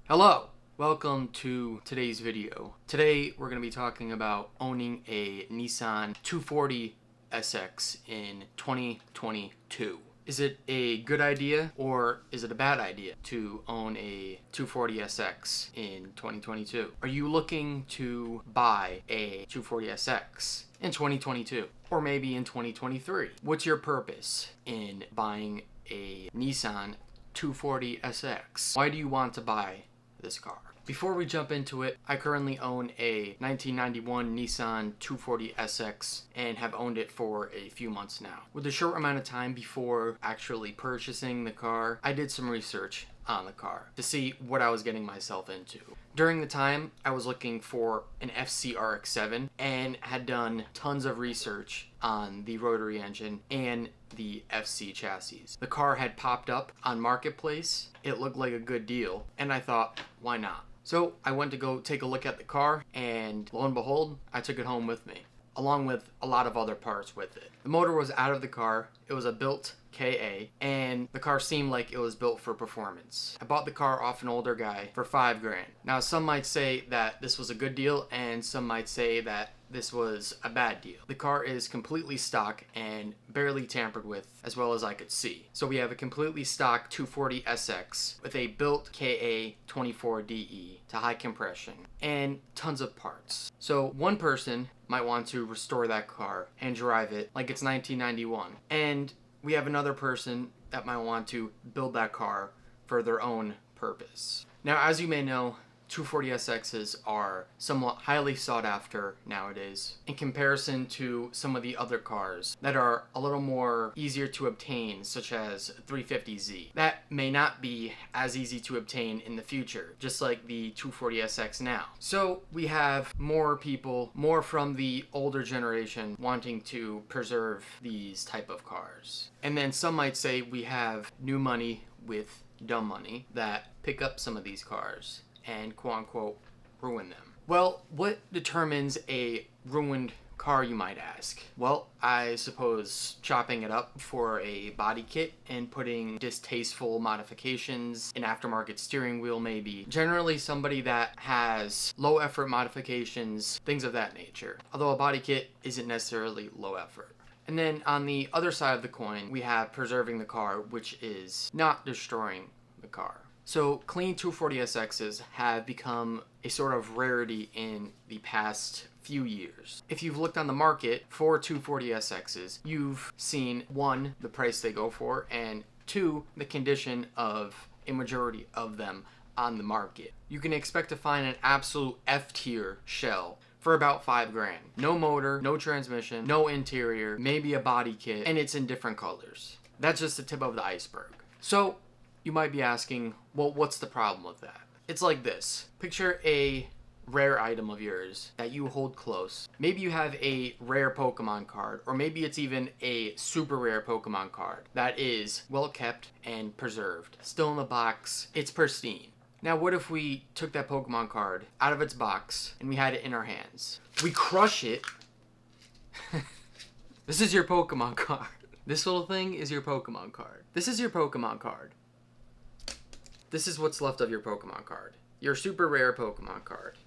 Hello! Welcome to today's video. Today we're going to be talking about owning a Nissan 240 SX in 2022. Is it a good idea or is it a bad idea to own a 240 SX in 2022? Are you looking to buy a 240 SX in 2022 or maybe in 2023? What's your purpose in buying a Nissan 240 SX? Why do you want to buy this car? Before we jump into it, I currently own a 1991 Nissan 240 SX and have owned it for a few months now. With a short amount of time before actually purchasing the car, I did some research on the car to see what I was getting myself into. During the time, I was looking for an FC RX-7 and had done tons of research on the rotary engine and the FC chassis. The car had popped up on Marketplace. It looked like a good deal, and I thought, why not? So I went to go take a look at the car, and lo and behold, I took it home with me, along with a lot of other parts with it. The motor was out of the car. It was a built KA, and the car seemed like it was built for performance. I bought the car off an older guy for $5,000. Now, some might say that this was a good deal, and some might say that this was a bad deal. The car is completely stock and barely tampered with as well as I could see. So we have a completely stock 240 SX with a built KA 24DE to high compression and tons of parts. So one person might want to restore that car and drive it like it's 1991. And we have another person that might want to build that car for their own purpose. Now, as you may know, 240 SXs are somewhat highly sought after nowadays in comparison to some of the other cars that are a little more easier to obtain, such as 350Z. That may not be as easy to obtain in the future, just like the 240 SX now. So we have more people, more from the older generation, wanting to preserve these type of cars. And then some might say we have new money with dumb money that pick up some of these cars and quote-unquote ruin them. Well, what determines a ruined car, you might ask? Well, I suppose chopping it up for a body kit and putting distasteful modifications, an aftermarket steering wheel maybe. Generally somebody that has low effort modifications, things of that nature. Although a body kit isn't necessarily low effort. And then on the other side of the coin, we have preserving the car, which is not destroying the car. So clean 240 SXs have become a sort of rarity in the past few years. If you've looked on the market for 240 SXs, you've seen, one, the price they go for, and two, the condition of a majority of them on the market. You can expect to find an absolute F-tier shell for about $5,000. No motor, no transmission, no interior, maybe a body kit, and it's in different colors. That's just the tip of the iceberg. So you might be asking, well, what's the problem with that? It's like this. Picture a rare item of yours that you hold close. Maybe you have a rare Pokemon card, or maybe it's even a super rare Pokemon card that is well kept and preserved. Still in the box, it's pristine. Now, what if we took that Pokemon card out of its box and we had it in our hands? We crush it. This is your Pokemon card. This little thing is your Pokemon card. This is your Pokemon card. This is what's left of your Pokemon card. Your super rare Pokemon card.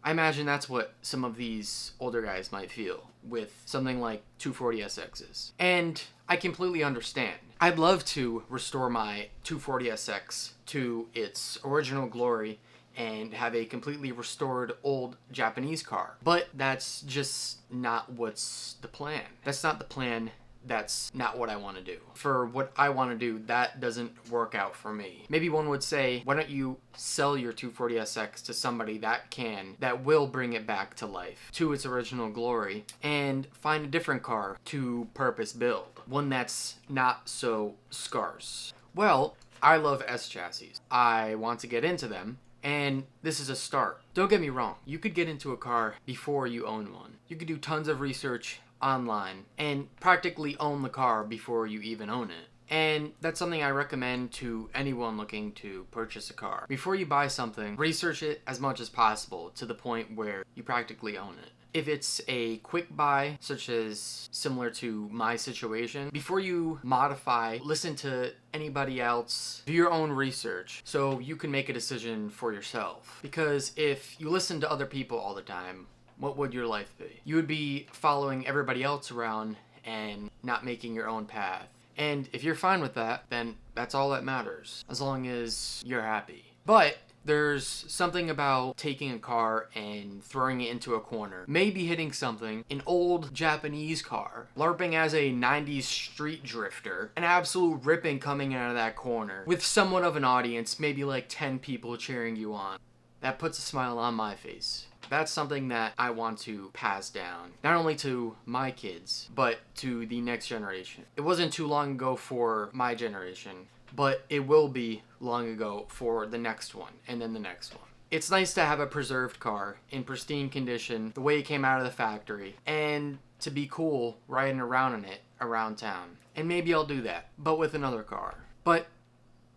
I imagine that's what some of these older guys might feel with something like 240 SXs. And I completely understand. I'd love to restore my 240 SX to its original glory and have a completely restored old Japanese car. But that's just not what's the plan. That's not the plan. That's not what I want to do. For what I want to do, that doesn't work out for me. Maybe one would say, why don't you sell your 240 SX to somebody that will bring it back to life, to its original glory, and find a different car to purpose build. One that's not so scarce. Well, I love S chassis. I want to get into them, and this is a start. Don't get me wrong. You could get into a car before you own one. You could do tons of research online and practically own the car before you even own it. And that's something I recommend to anyone looking to purchase a car. Before you buy something, research it as much as possible to the point where you practically own it. if it's a quick buy, such as similar to my situation, before you modify, listen to anybody else, do your own research so you can make a decision for yourself. Because if you listen to other people all the time, what would your life be? You would be following everybody else around and not making your own path. And if you're fine with that, then that's all that matters, as long as you're happy. But there's something about taking a car and throwing it into a corner, maybe hitting something, an old Japanese car, LARPing as a 90s street drifter, an absolute ripping coming out of that corner, with somewhat of an audience, maybe like 10 people cheering you on. That puts a smile on my face. That's something that I want to pass down, not only to my kids, but to the next generation. It wasn't too long ago for my generation, but it will be long ago for the next one, and then the next one. It's nice to have a preserved car in pristine condition, the way it came out of the factory, and to be cool riding around in it around town. And maybe I'll do that, but with another car. But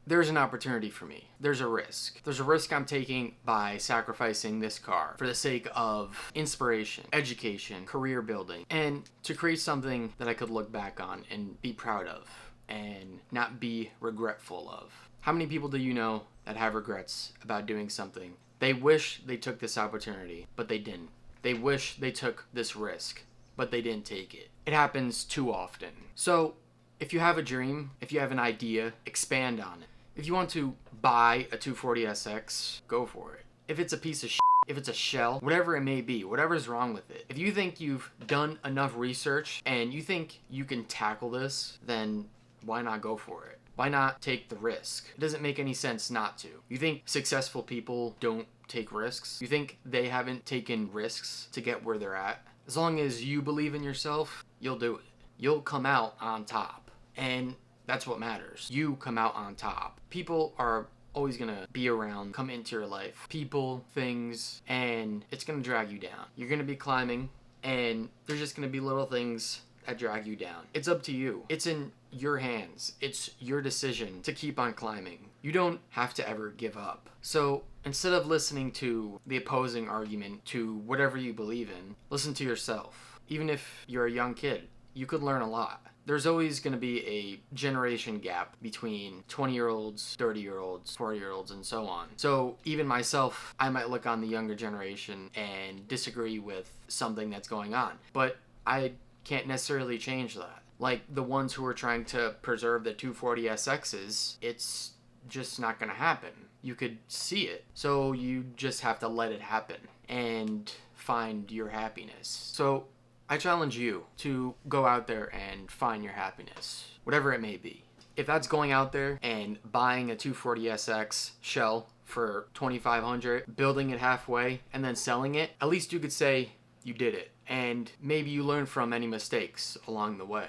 there's an opportunity for me. There's a risk. There's a risk I'm taking by sacrificing this car for the sake of inspiration, education, career building, and to create something that I could look back on and be proud of and not be regretful of. How many people do you know that have regrets about doing something? They wish they took this opportunity, but they didn't. They wish they took this risk, but they didn't take it. It happens too often. So if you have a dream, if you have an idea, expand on it. If you want to buy a 240SX, go for it. If it's a piece of shit, if it's a shell, whatever it may be, whatever's wrong with it. If you think you've done enough research and you think you can tackle this, then why not go for it? Why not take the risk? It doesn't make any sense not to. You think successful people don't take risks? You think they haven't taken risks to get where they're at? As long as you believe in yourself, you'll do it. You'll come out on top. And that's what matters. You come out on top. People are always gonna be around, come into your life. People, things, and it's gonna drag you down. You're gonna be climbing, and there's just gonna be little things that drag you down. It's up to you. It's in your hands. It's your decision to keep on climbing. You don't have to ever give up. So instead of listening to the opposing argument to whatever you believe in, listen to yourself. Even if you're a young kid, you could learn a lot. There's always going to be a generation gap between 20-year-olds, 30-year-olds, 40-year-olds, and so on. So even myself, I might look on the younger generation and disagree with something that's going on. But I can't necessarily change that. Like the ones who are trying to preserve the 240SXs, it's just not going to happen. You could see it. So you just have to let it happen and find your happiness. So I challenge you to go out there and find your happiness, whatever it may be. If that's going out there and buying a 240SX shell for $2,500, building it halfway, and then selling it, at least you could say you did it. And maybe you learn from any mistakes along the way.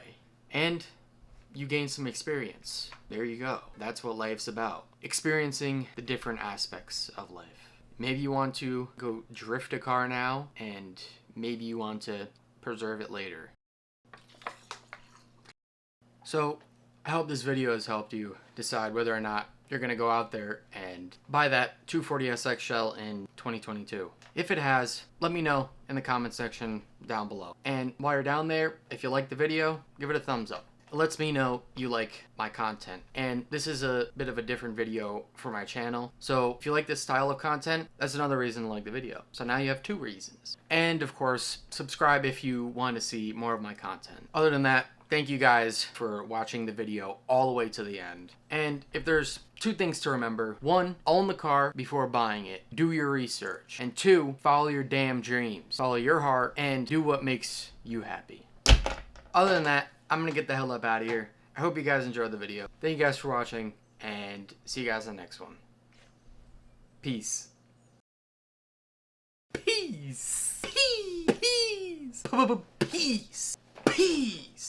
And you gain some experience. There you go. That's what life's about. Experiencing the different aspects of life. Maybe you want to go drift a car now, and maybe you want to preserve it later. So I hope this video has helped you decide whether or not you're going to go out there and buy that 240SX shell in 2022. If it has, let me know in the comment section down below. And while you're down there, if you like the video, give it a thumbs up. It lets me know you like my content. And this is a bit of a different video for my channel. So if you like this style of content, that's another reason to like the video. So now you have 2 reasons. And of course, subscribe if you want to see more of my content. Other than that, thank you guys for watching the video all the way to the end. And if there's 2 things to remember: 1, own the car before buying it. Do your research. And 2, follow your damn dreams. Follow your heart and do what makes you happy. Other than that, I'm gonna get the hell up out of here. I hope you guys enjoyed the video. Thank you guys for watching, and see you guys in the next one. Peace. Peace. Peace. Peace. Peace. Peace.